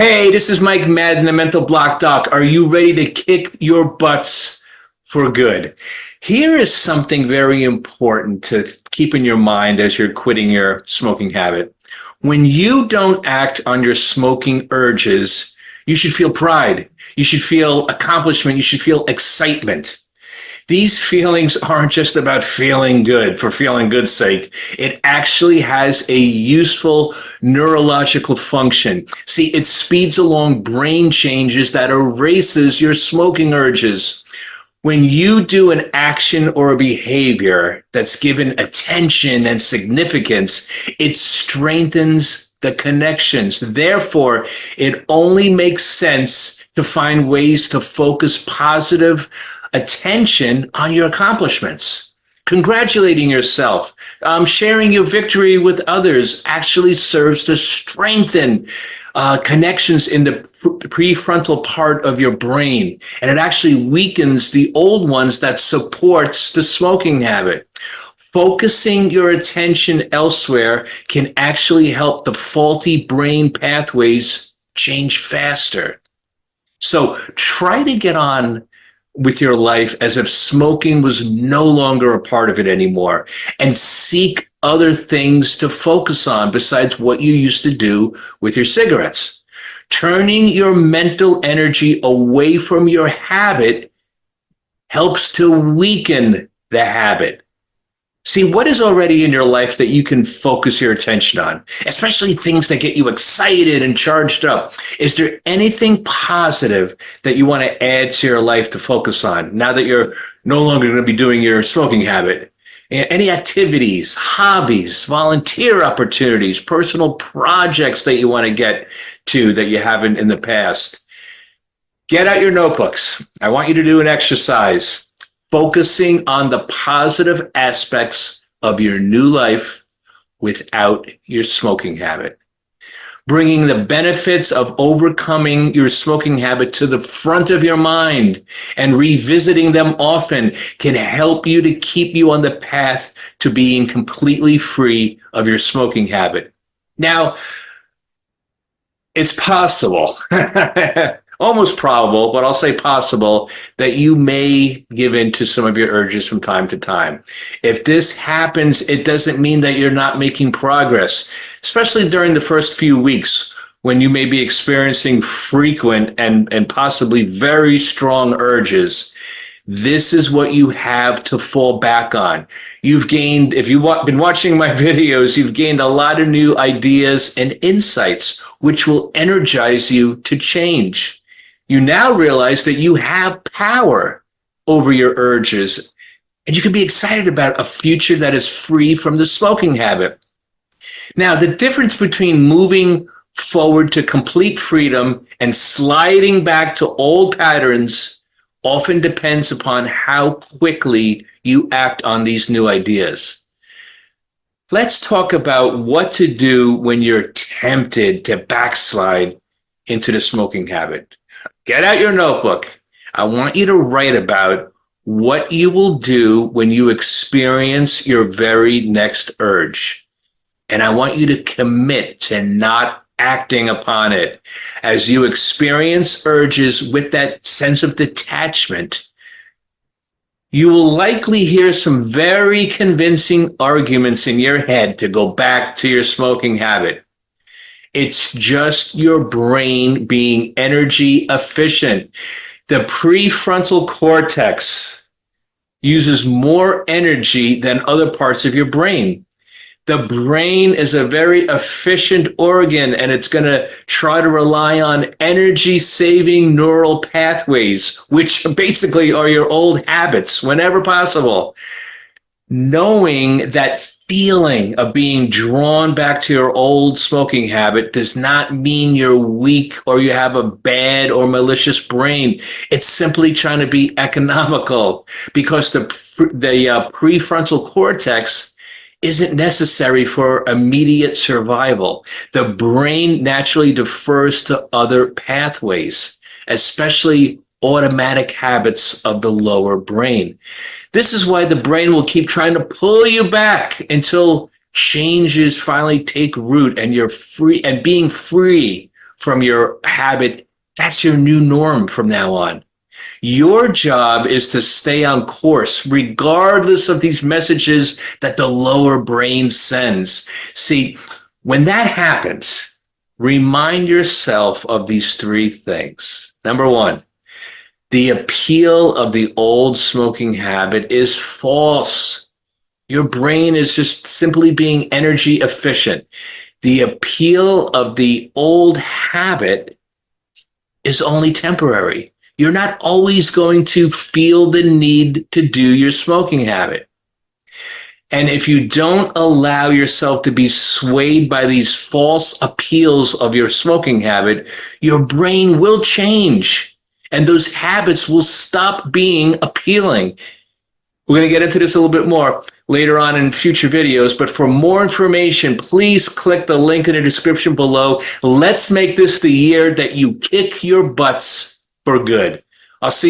Hey, this is Mike Madden, the Mental Block Doc. Are you ready to kick your butts for good? Here is something very important to keep in your mind as you're quitting your smoking habit. When you don't act on your smoking urges, you should feel pride. You should feel accomplishment. You should feel excitement. These feelings aren't just about feeling good for feeling good's sake. It actually has a useful neurological function. See, it speeds along brain changes that erases your smoking urges. When you do an action or a behavior that's given attention and significance, it strengthens the connections. Therefore, it only makes sense to find ways to focus positive attention on your accomplishments. Congratulating yourself, sharing your victory with others actually serves to strengthen connections in the prefrontal part of your brain. And it actually weakens the old ones that supports the smoking habit. Focusing your attention elsewhere can actually help the faulty brain pathways change faster. So try to get on with your life as if smoking was no longer a part of it anymore, and seek other things to focus on besides what you used to do with your cigarettes. Turning your mental energy away from your habit helps to weaken the habit. See, what is already in your life that you can focus your attention on, especially things that get you excited and charged up? Is there anything positive that you want to add to your life to focus on now that you're no longer going to be doing your smoking habit? Any activities, hobbies, volunteer opportunities, personal projects that you want to get to that you haven't in the past? Get out your notebooks. I want you to do an exercise focusing on the positive aspects of your new life without your smoking habit. Bringing the benefits of overcoming your smoking habit to the front of your mind and revisiting them often can help you to keep you on the path to being completely free of your smoking habit. Now, it's possible, almost probable, but I'll say possible, that you may give in to some of your urges from time to time. If this happens, it doesn't mean that you're not making progress, especially during the first few weeks when you may be experiencing frequent and possibly very strong urges. This is what you have to fall back on. You've gained, if you've been watching my videos, you've gained a lot of new ideas and insights, which will energize you to change. You now realize that you have power over your urges, and you can be excited about a future that is free from the smoking habit. Now, the difference between moving forward to complete freedom and sliding back to old patterns often depends upon how quickly you act on these new ideas. Let's talk about what to do when you're tempted to backslide into the smoking habit. Get out your notebook. I want you to write about what you will do when you experience your very next urge. And I want you to commit to not acting upon it. As you experience urges with that sense of detachment, you will likely hear some very convincing arguments in your head to go back to your smoking habit. It's just your brain being energy efficient. The prefrontal cortex uses more energy than other parts of your brain. The brain is a very efficient organ, and it's going to try to rely on energy-saving neural pathways, which basically are your old habits whenever possible. Knowing that feeling of being drawn back to your old smoking habit does not mean you're weak or you have a bad or malicious brain. It's simply trying to be economical, because the prefrontal cortex isn't necessary for immediate survival. The brain naturally defers to other pathways, especially automatic habits of the lower brain. This is why the brain will keep trying to pull you back until changes finally take root and you're free, and being free from your habit, that's your new norm from now on. Your job is to stay on course regardless of these messages that the lower brain sends. See, when that happens, remind yourself of these three things. Number one, the appeal of the old smoking habit is false. Your brain is just simply being energy efficient. The appeal of the old habit is only temporary. You're not always going to feel the need to do your smoking habit. And if you don't allow yourself to be swayed by these false appeals of your smoking habit, your brain will change and those habits will stop being appealing. We're going to get into this a little bit more later on in future videos, but for more information, please click the link in the description below. Let's make this the year that you kick your butts for good. I'll see you.